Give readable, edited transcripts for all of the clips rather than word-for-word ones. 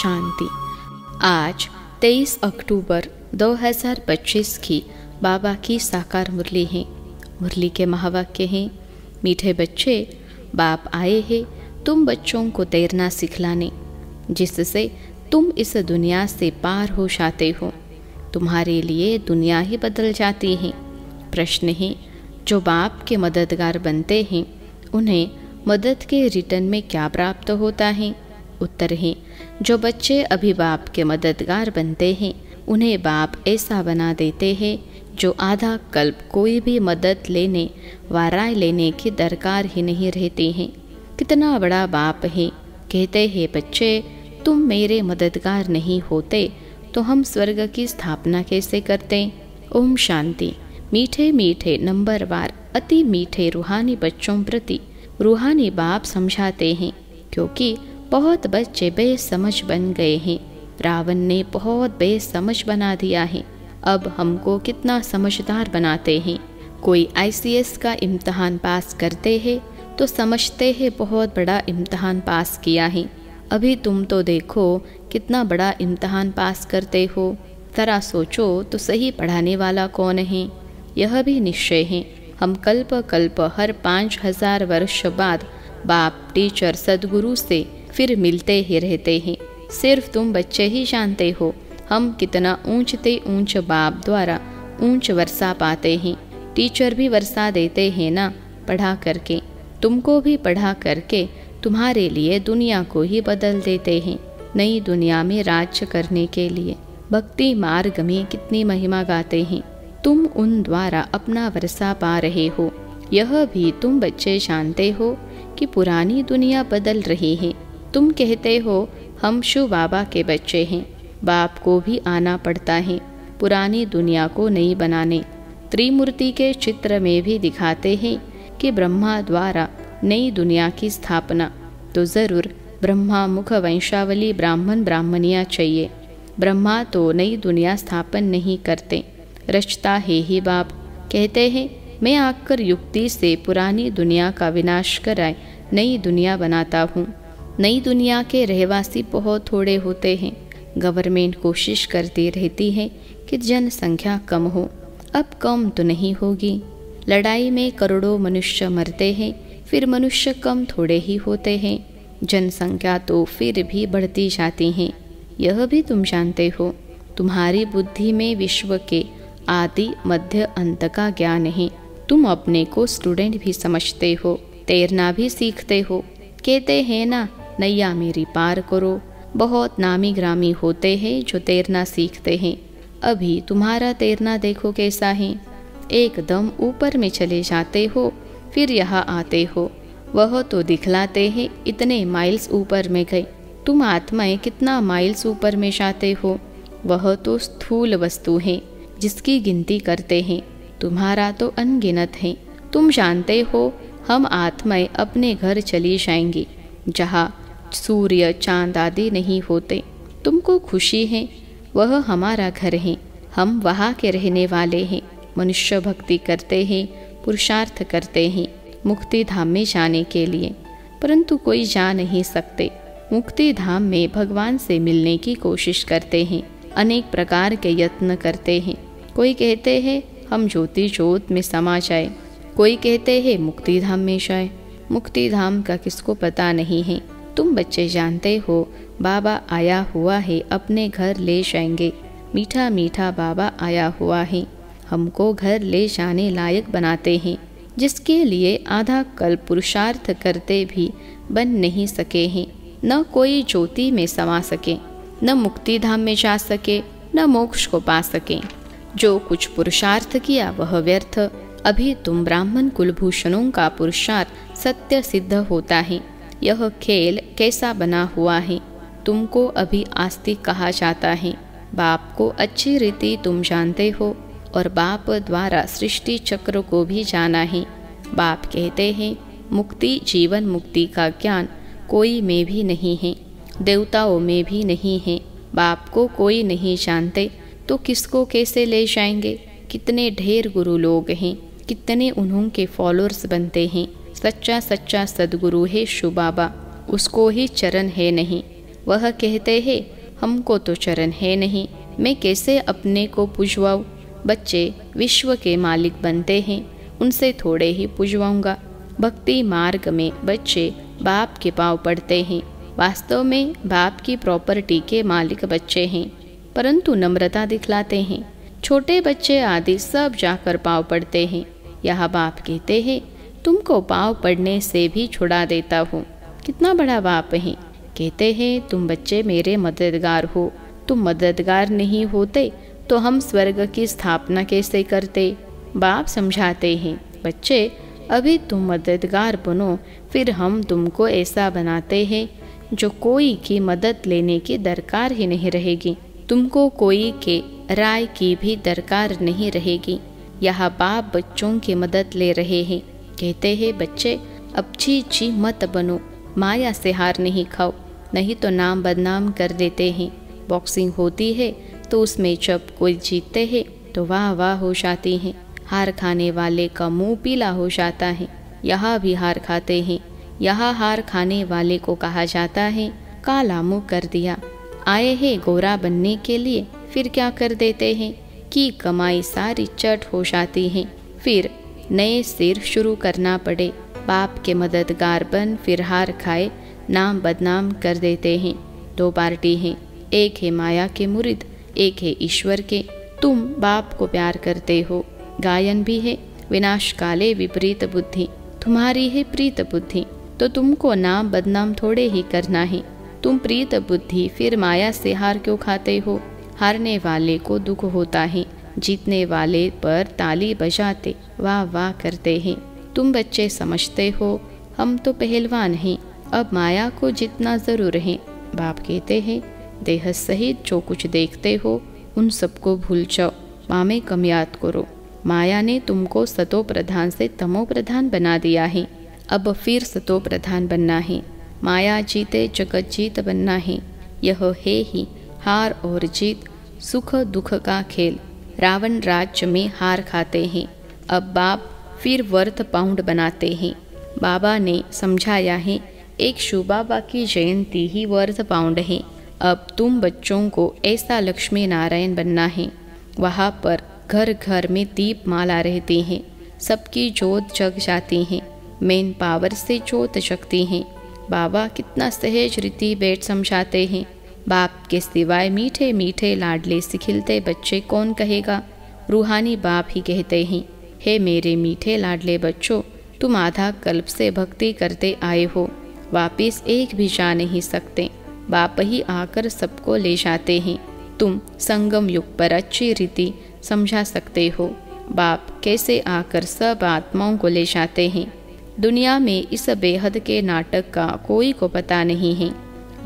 शांति। आज 23 अक्टूबर 2025 की बाबा की साकार मुरली है। मुरली के महावाक्य हैं, मीठे बच्चे, बाप आए हैं तुम बच्चों को तैरना सिखलाने, जिससे तुम इस दुनिया से पार हो जाते हो। तुम्हारे लिए दुनिया ही बदल जाती है। प्रश्न है, जो बाप के मददगार बनते हैं उन्हें मदद के रिटर्न में क्या प्राप्त होता है? उत्तर है, जो बच्चे अभी बाप के मददगार बनते हैं उन्हें बाप ऐसा बना देते हैं जो आधा कल्प कोई भी मदद लेने व राय लेने की दरकार ही नहीं रहती है। कितना बड़ा बाप है। कहते हैं, बच्चे तुम मेरे मददगार नहीं होते तो हम स्वर्ग की स्थापना कैसे करते? ओम शांति। मीठे मीठे नंबरवार अति मीठे रूहानी बच्चों प्रति रूहानी बाप समझाते हैं, क्योंकि बहुत बच्चे बेसमझ बन गए हैं। रावण ने बहुत बेसमझ बना दिया है। अब हमको कितना समझदार बनाते हैं। कोई ICS का इम्तहान पास करते हैं तो समझते हैं बहुत बड़ा इम्तहान पास किया है। अभी तुम तो देखो कितना बड़ा इम्तहान पास करते हो। जरा सोचो तो सही पढ़ाने वाला कौन है? यह भी निश्चय है, हम कल्प कल्प हर 5000 वर्ष बाद बाप, टीचर, सदगुरु से फिर मिलते ही रहते हैं। सिर्फ तुम बच्चे ही जानते हो हम कितना ऊंचते ऊंच बाप द्वारा ऊंच वर्षा पाते हैं। टीचर भी वर्षा देते हैं ना, पढ़ा करके। तुमको भी पढ़ा करके तुम्हारे लिए दुनिया को ही बदल देते हैं, नई दुनिया में राज्य करने के लिए। भक्ति मार्ग में कितनी महिमा गाते हैं। तुम उन द्वारा अपना वर्षा पा रहे हो। यह भी तुम बच्चे जानते हो कि पुरानी दुनिया बदल रही है। तुम कहते हो हम शिव बाबा के बच्चे हैं। बाप को भी आना पड़ता है पुरानी दुनिया को नई बनाने। त्रिमूर्ति के चित्र में भी दिखाते हैं कि ब्रह्मा द्वारा नई दुनिया की स्थापना, तो ज़रूर ब्रह्मा मुख वंशावली ब्राह्मण ब्राह्मणियाँ चाहिए। ब्रह्मा तो नई दुनिया स्थापन नहीं करते, रचता है ही बाप। कहते हैं, मैं आकर युक्ति से पुरानी दुनिया का विनाश कराए नई दुनिया बनाता हूँ। नई दुनिया के रहवासी बहुत थोड़े होते हैं। गवर्नमेंट कोशिश करती रहती है कि जनसंख्या कम हो। अब कम तो नहीं होगी। लड़ाई में करोड़ों मनुष्य मरते हैं, फिर मनुष्य कम थोड़े ही होते हैं। जनसंख्या तो फिर भी बढ़ती जाती है। यह भी तुम जानते हो। तुम्हारी बुद्धि में विश्व के आदि मध्य अंत का ज्ञान है। तुम अपने को स्टूडेंट भी समझते हो, तैरना भी सीखते हो। कहते हैं ना, नैया मेरी पार करो। बहुत नामी ग्रामी होते हैं जो तैरना सीखते हैं। अभी तुम्हारा तैरना देखो कैसा है। एकदम ऊपर में चले जाते हो, फिर यहाँ आते हो। वह तो दिखलाते हैं इतने माइल्स ऊपर में गए। तुम आत्माएं कितना माइल्स ऊपर में जाते हो? वह तो स्थूल वस्तु है जिसकी गिनती करते हैं। तुम्हारा तो अनगिनत है। तुम जानते हो हम आत्माएं अपने घर चली जाएंगी जहाँ सूर्य चांद आदि नहीं होते। तुमको खुशी है, वह हमारा घर है। हम वहाँ के रहने वाले हैं। मनुष्य भक्ति करते हैं, पुरुषार्थ करते हैं मुक्ति धाम में जाने के लिए, परंतु कोई जा नहीं सकते। मुक्ति धाम में भगवान से मिलने की कोशिश करते हैं, अनेक प्रकार के यत्न करते हैं। कोई कहते हैं हम ज्योति ज्योत में समा जाए, कोई कहते हैं मुक्ति धाम में जाए। मुक्ति धाम का किसको पता नहीं है। तुम बच्चे जानते हो बाबा आया हुआ है, अपने घर ले जाएंगे। मीठा मीठा बाबा आया हुआ है, हमको घर ले जाने लायक बनाते हैं, जिसके लिए आधा कल्प पुरुषार्थ करते भी बन नहीं सके हैं। न कोई ज्योति में समा सके, न मुक्ति धाम में जा सके, न मोक्ष को पा सके। जो कुछ पुरुषार्थ किया वह व्यर्थ। अभी तुम ब्राह्मण कुलभूषणों का पुरुषार्थ सत्य सिद्ध होता है। यह खेल कैसा बना हुआ है। तुमको अभी आस्तिक कहा जाता है। बाप को अच्छी रीति तुम जानते हो और बाप द्वारा सृष्टि चक्र को भी जाना है। बाप कहते हैं मुक्ति जीवन मुक्ति का ज्ञान कोई में भी नहीं है, देवताओं में भी नहीं है। बाप को कोई नहीं जानते तो किसको कैसे ले जाएंगे? कितने ढेर गुरु लोग हैं, कितने उन्हों के फॉलोअर्स बनते हैं। सच्चा सच्चा सदगुरु है शिव बाबा, उसको ही चरण है नहीं। वह कहते हैं हमको तो चरण है नहीं, मैं कैसे अपने को पुजवाऊँ। बच्चे विश्व के मालिक बनते हैं, उनसे थोड़े ही पुजवाऊँगा। भक्ति मार्ग में बच्चे बाप के पाँव पड़ते हैं, वास्तव में बाप की प्रॉपर्टी के मालिक बच्चे हैं, परंतु नम्रता दिखलाते हैं। छोटे बच्चे आदि सब जाकर पाँव पड़ते हैं। यह बाप कहते हैं तुमको पाँव पड़ने से भी छुड़ा देता हूँ। कितना बड़ा बाप है। कहते हैं तुम बच्चे मेरे मददगार हो, तुम मददगार नहीं होते तो हम स्वर्ग की स्थापना कैसे करते। बाप समझाते हैं बच्चे अभी तुम मददगार बनो, फिर हम तुमको ऐसा बनाते हैं जो कोई की मदद लेने की दरकार ही नहीं रहेगी, तुमको कोई के राय की भी दरकार नहीं रहेगी। यह बाप बच्चों की मदद ले रहे हैं। कहते हैं बच्चे अब ची मत बनो, माया से हार नहीं खाओ, नहीं तो नाम बदनाम कर देते हैं। बॉक्सिंग होती है तो उसमें जब कोई जीतते हैं तो वाह वाह हो जाती है, हार खाने वाले का मुंह पीला हो जाता है। यहाँ भी हार खाते हैं, यहाँ हार खाने वाले को कहा जाता है काला मुंह कर दिया। आए हैं गोरा बनने के लिए, फिर क्या कर देते हैं कि कमाई सारी चट हो जाती है, फिर नए सिर शुरू करना पड़े। बाप के मददगार बन फिर हार खाए, नाम बदनाम कर देते हैं। दो पार्टी हैं, एक है माया के मुरीद, एक है ईश्वर के। तुम बाप को प्यार करते हो। गायन भी है विनाश काले विपरीत बुद्धि, तुम्हारी है प्रीत बुद्धि, तो तुमको नाम बदनाम थोड़े ही करना है। तुम प्रीत बुद्धि फिर माया से हार क्यों खाते हो। हारने वाले को दुख होता है, जीतने वाले पर ताली बजाते वाह वाह करते हैं। तुम बच्चे समझते हो हम तो पहलवान हैं, अब माया को जितना ज़रूर है। बाप कहते हैं देह सहित जो कुछ देखते हो उन सबको भूल जाओ, माँ में कम याद करो। माया ने तुमको सतो प्रधान से तमो प्रधान बना दिया है, अब फिर सतो प्रधान बनना है। माया जीते जगत जीत बनना है। यह है ही हार और जीत, सुख दुख का खेल। रावण राज्य में हार खाते हैं, अब बाप फिर वर्थ पाउंड बनाते हैं। बाबा ने समझाया है एक शिव बाबा की जयंती ही वर्थ पाउंड है। अब तुम बच्चों को ऐसा लक्ष्मी नारायण बनना है। वहाँ पर घर घर में दीप माला रहती है, सबकी जोत जग जाती है, मेन पावर से जोत जगती है। बाबा कितना सहज रीति बैठ समझाते हैं। बाप के सिवाय मीठे मीठे लाडले सिखिलते बच्चे कौन कहेगा। रूहानी बाप ही कहते हैं हे मेरे मीठे लाडले बच्चों, तुम आधा कल्प से भक्ति करते आए हो, वापिस एक भी जा नहीं सकते। बाप ही आकर सबको ले जाते हैं। तुम संगम युग पर अच्छी रीति समझा सकते हो। बाप कैसे आकर सब आत्माओं को ले जाते हैं। दुनिया में इस बेहद के नाटक का कोई को पता नहीं है।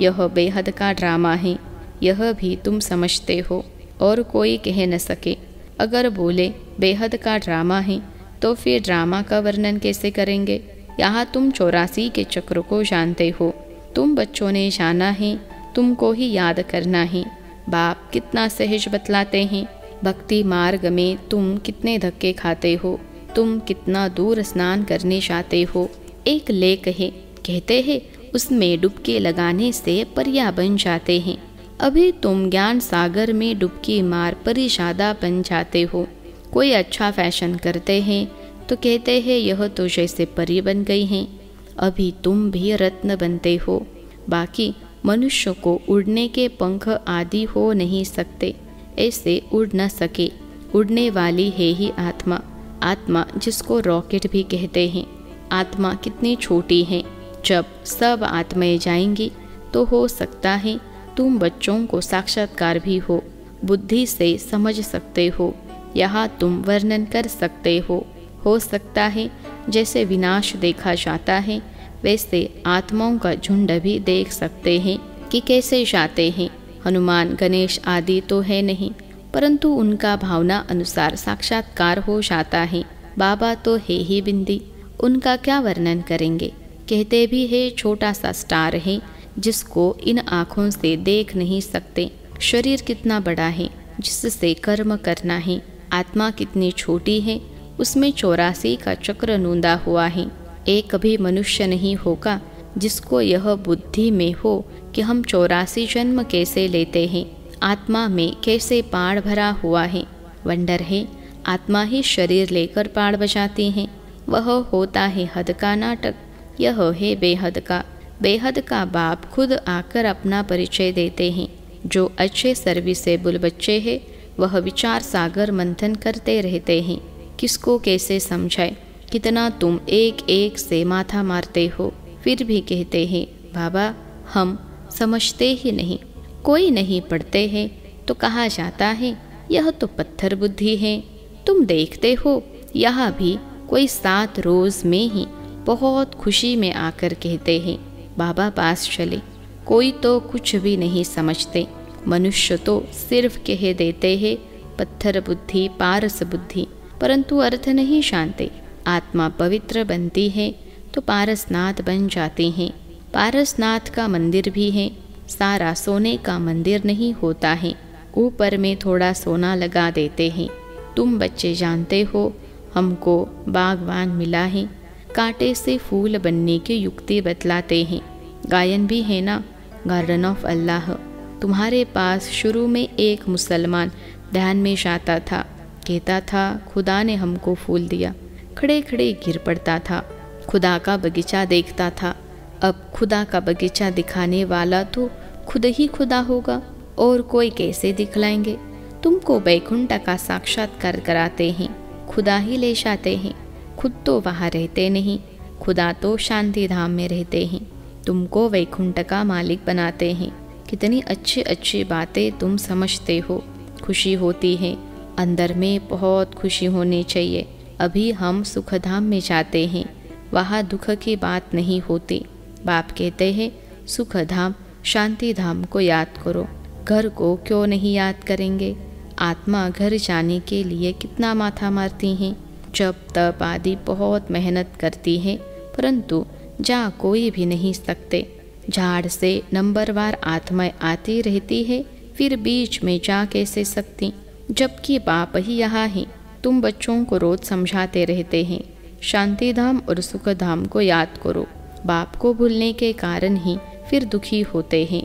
यह बेहद का ड्रामा है, यह भी तुम समझते हो और कोई कह न सके। अगर बोले बेहद का ड्रामा है तो फिर ड्रामा का वर्णन कैसे करेंगे। यहाँ तुम 84 के चक्र को जानते हो, तुम बच्चों ने जाना है, तुमको ही याद करना है। बाप कितना सहज बतलाते हैं। भक्ति मार्ग में तुम कितने धक्के खाते हो, तुम कितना दूर स्नान करने जाते हो। एक लेक है, कहते हैं उसमें डुबकी लगाने से परिया बन जाते हैं। अभी तुम ज्ञान सागर में डुबकी मार परिशादा बन जाते हो। कोई अच्छा फैशन करते हैं तो कहते हैं यह तो जैसे परी बन गई हैं। अभी तुम भी रत्न बनते हो। बाकी मनुष्य को उड़ने के पंख आदि हो नहीं सकते, ऐसे उड़ न सके। उड़ने वाली है ही आत्मा, आत्मा जिसको रॉकेट भी कहते हैं। आत्मा कितनी छोटी है। जब सब आत्माएं जाएंगी तो हो सकता है तुम बच्चों को साक्षात्कार भी बुद्धि से समझ सकते हो। यहाँ तुम वर्णन कर सकते हो सकता है जैसे विनाश देखा जाता है वैसे आत्माओं का झुंड भी देख सकते हैं कि कैसे जाते हैं। हनुमान गणेश आदि तो है नहीं, परंतु उनका भावना अनुसार साक्षात्कार हो जाता है। बाबा तो है ही बिंदी, उनका क्या वर्णन करेंगे। कहते भी है छोटा सा स्टार है जिसको इन आँखों से देख नहीं सकते। शरीर कितना बड़ा है जिससे कर्म करना है। आत्मा कितनी छोटी है, उसमें 84 का चक्र नूंदा हुआ है। एक भी मनुष्य नहीं होगा जिसको यह बुद्धि में हो कि हम 84 जन्म कैसे लेते हैं, आत्मा में कैसे पाड़ भरा हुआ है। वंडर है, आत्मा ही शरीर लेकर पाड़ बजाती है। वह होता है हद का नाटक, यह है बेहद का। बेहद का बाप खुद आकर अपना परिचय देते हैं। जो अच्छे सर्विसेबल बच्चे हैं वह विचार सागर मंथन करते रहते हैं। किसको कैसे समझाए, कितना तुम एक एक से माथा मारते हो, फिर भी कहते हैं बाबा हम समझते ही नहीं। कोई नहीं पढ़ते हैं तो कहा जाता है यह तो पत्थर बुद्धि है। तुम देखते हो यहाँ भी कोई 7 रोज में ही बहुत खुशी में आकर कहते हैं बाबा पास चले। कोई तो कुछ भी नहीं समझते। मनुष्य तो सिर्फ कह देते हैं पत्थर बुद्धि, पारस बुद्धि, परंतु अर्थ नहीं जानते। आत्मा पवित्र बनती है तो पारसनाथ बन जाते हैं। पारसनाथ का मंदिर भी है, सारा सोने का मंदिर नहीं होता है, ऊपर में थोड़ा सोना लगा देते हैं। तुम बच्चे जानते हो हमको बागवान मिला है, कांटे से फूल बनने की युक्ति बतलाते हैं। गायन भी है ना, गार्डन ऑफ अल्लाह। तुम्हारे पास शुरू में एक मुसलमान ध्यान में जाता था, कहता था खुदा ने हमको फूल दिया, खड़े खड़े गिर पड़ता था। खुदा का बगीचा देखता था। अब खुदा का बगीचा दिखाने वाला तो खुद ही खुदा होगा, और कोई कैसे दिखलाएंगे। तुमको बैकुंठ का साक्षात्कार कराते हैं, खुदा ही ले जाते हैं। खुद तो वहाँ रहते नहीं, खुदा तो शांति धाम में रहते हैं। तुमको वैकुंठ का मालिक बनाते हैं। कितनी अच्छी अच्छी बातें तुम समझते हो। खुशी होती है, अंदर में बहुत खुशी होनी चाहिए। अभी हम सुखधाम में जाते हैं, वहाँ दुख की बात नहीं होती। बाप कहते हैं सुखधाम शांति धाम को याद करो, घर को क्यों नहीं याद करेंगे। आत्मा घर जाने के लिए कितना माथा मारती हैं, जब तप आदि बहुत मेहनत करती है, परंतु जा कोई भी नहीं सकते। झाड़ से नंबरवार आत्माएं आती रहती है, फिर बीच में जा कैसे सकती, जबकि बाप ही यहाँ है। तुम बच्चों को रोज समझाते रहते हैं शांति धाम और सुख धाम को याद करो। बाप को भूलने के कारण ही फिर दुखी होते हैं।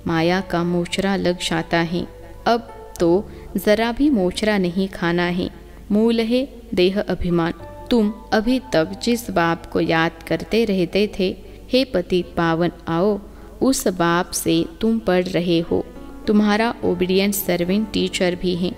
माया का मोचरा लग जाता है। अब तो जरा भी मोचरा नहीं खाना है। मूल है देह अभिमान। तुम अभी तक जिस बाप को याद करते रहते थे, हे पतित पावन आओ, उस बाप से तुम पढ़ रहे हो। तुम्हारा ओबीडियंट सर्वेंट टीचर भी है,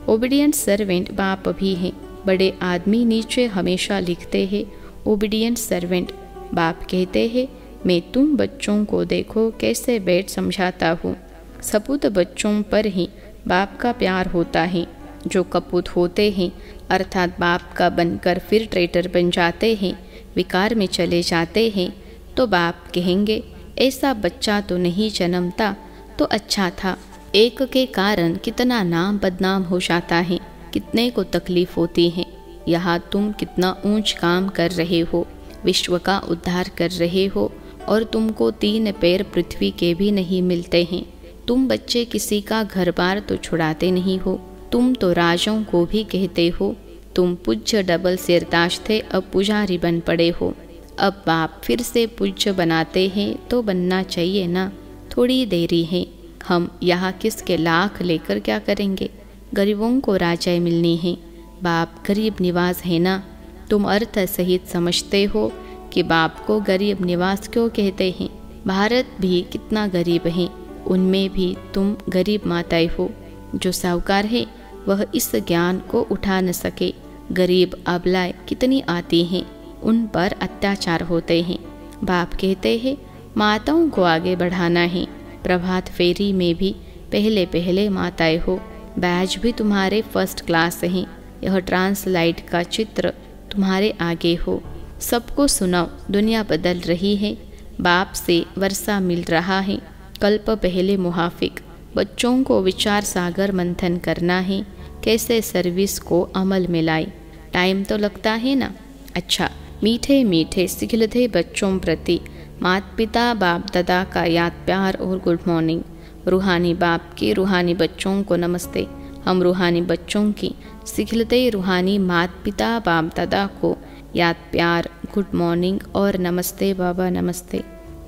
ओबीडियंट सर्वेंट बाप भी है। बड़े आदमी नीचे हमेशा लिखते हैं ओबीडियंट सर्वेंट। बाप कहते हैं मैं तुम बच्चों को देखो कैसे बैठ समझाता हूँ। सपूत बच्चों पर ही बाप का प्यार होता है। जो कपूत होते हैं अर्थात बाप का बनकर फिर ट्रेटर बन जाते हैं, विकार में चले जाते हैं, तो बाप कहेंगे ऐसा बच्चा तो नहीं जन्मता तो अच्छा था। एक के कारण कितना नाम बदनाम हो जाता है, कितने को तकलीफ होती है। यहाँ तुम कितना ऊंच काम कर रहे हो, विश्व का उद्धार कर रहे हो, और तुमको 3 पैर पृथ्वी के भी नहीं मिलते हैं। तुम बच्चे किसी का घर बार तो छुड़ाते नहीं हो। तुम तो राजों को भी कहते हो। तुम पूज्य डबल सिरताज थे, अब पुजारी बन पड़े हो। अब बाप फिर से पूज्य बनाते हैं तो बनना चाहिए ना, थोड़ी देरी है। हम यहाँ किसके लाख लेकर क्या करेंगे। गरीबों को राजाएं मिलनी है। बाप गरीब निवास है ना। तुम अर्थ सहित समझते हो कि बाप को गरीब निवास क्यों कहते हैं। भारत भी कितना गरीब है, उनमें भी तुम गरीब माताएं हो। जो साहूकार है वह इस ज्ञान को उठा न सके। गरीब अबलाएं कितनी आती हैं, उन पर अत्याचार होते हैं। बाप कहते हैं माताओं को आगे बढ़ाना है। प्रभात फेरी में भी पहले पहले माताएं हो। बैज भी तुम्हारे फर्स्ट क्लास हैं। यह ट्रांसलाइट का चित्र तुम्हारे आगे हो। सबको सुनाओ, दुनिया बदल रही है। बाप से वर्षा मिल रहा है। कल्प पहले मुहाफिक। बच्चों को विचार सागर मंथन करना है, कैसे सर्विस को अमल में लाए। टाइम तो लगता है ना। अच्छा, मीठे मीठे सिखलते बच्चों प्रति माता पिता बाप दादा का याद प्यार और गुड मॉर्निंग। रूहानी बाप के रूहानी बच्चों को नमस्ते। हम रूहानी बच्चों की सिखलते रूहानी माता पिता बाप दादा को याद प्यार, गुड मॉर्निंग और नमस्ते बाबा नमस्ते।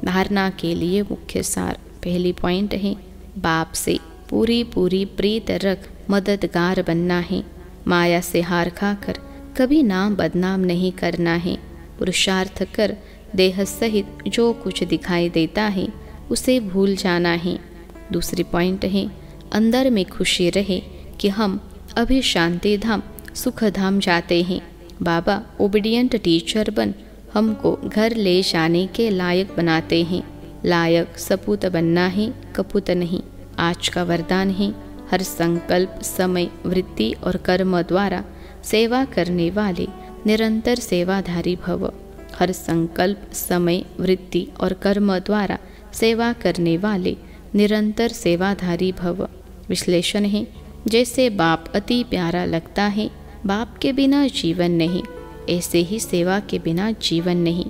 धारणा के लिए मुख्य सार। पहली पॉइंट है, बाप से पूरी पूरी प्रीत रख मददगार बनना है। माया से हार खाकर कभी नाम बदनाम नहीं करना है। पुरुषार्थ कर देह सहित जो कुछ दिखाई देता है उसे भूल जाना है। दूसरी पॉइंट है, अंदर में खुशी रहे कि हम अभी शांति धाम सुख धाम जाते हैं। बाबा ओबीडियंट टीचर बन हमको घर ले जाने के लायक बनाते हैं। लायक सपूत बनना है, कपूत नहीं। आज का वरदान है, हर संकल्प, समय, वृत्ति और कर्म द्वारा सेवा करने वाले निरंतर सेवाधारी भव। हर संकल्प, समय, वृत्ति और कर्म द्वारा सेवा करने वाले निरंतर सेवाधारी भव। विश्लेषण है, जैसे बाप अति प्यारा लगता है, बाप के बिना जीवन नहीं, ऐसे ही सेवा के बिना जीवन नहीं।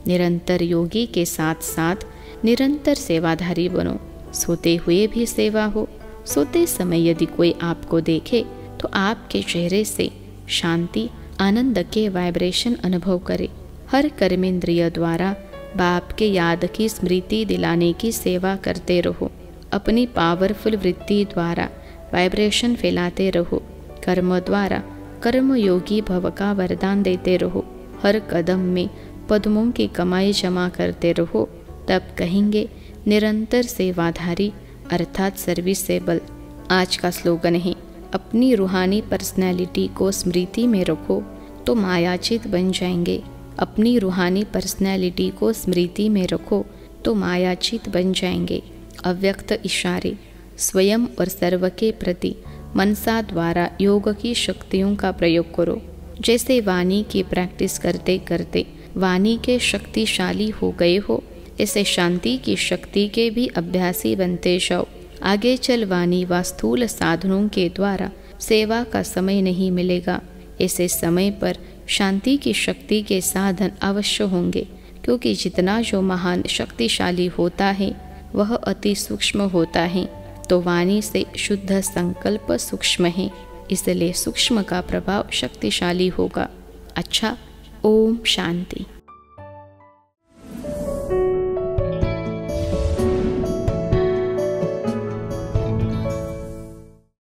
निरंतर योगी के साथ साथ निरंतर सेवाधारी बनो। सोते हुए भी सेवा हो। सोते समय यदि कोई आपको देखे तो आपके चेहरे से शांति, आनंद के वाइब्रेशन अनुभव करे। हर कर्मेंद्रिय द्वारा बाप के याद की स्मृति दिलाने की सेवा करते रहो। अपनी पावरफुल वृत्ति द्वारा वाइब्रेशन फैलाते रहो। कर्म द्वारा कर्मयोगी भव का वरदान देते रहो। हर कदम में पद्मों की कमाई जमा करते रहो। तब कहेंगे निरंतर सेवाधारी अर्थात सर्विसेबल। आज का स्लोगन है, अपनी रूहानी पर्सनैलिटी को स्मृति में रखो तो मायाचित बन जाएंगे। अपनी रूहानी पर्सनैलिटी को स्मृति में रखो तो मायाचित बन जाएंगे। अव्यक्त इशारे, स्वयं और सर्व के प्रति मनसा द्वारा योग की शक्तियों का प्रयोग करो। जैसे वाणी की प्रैक्टिस करते करते वाणी के शक्तिशाली हो गए हो, ऐसे शांति की शक्ति के भी अभ्यासी बनते जाओ। आगे चल वाणी व स्थूल साधनों के द्वारा सेवा का समय नहीं मिलेगा। ऐसे समय पर शांति की शक्ति के साधन अवश्य होंगे, क्योंकि जितना जो महान शक्तिशाली होता है वह अति सूक्ष्म होता है। तो वाणी से शुद्ध संकल्प सूक्ष्म है, इसलिए सूक्ष्म का प्रभाव शक्तिशाली होगा। अच्छा, ओम शांति।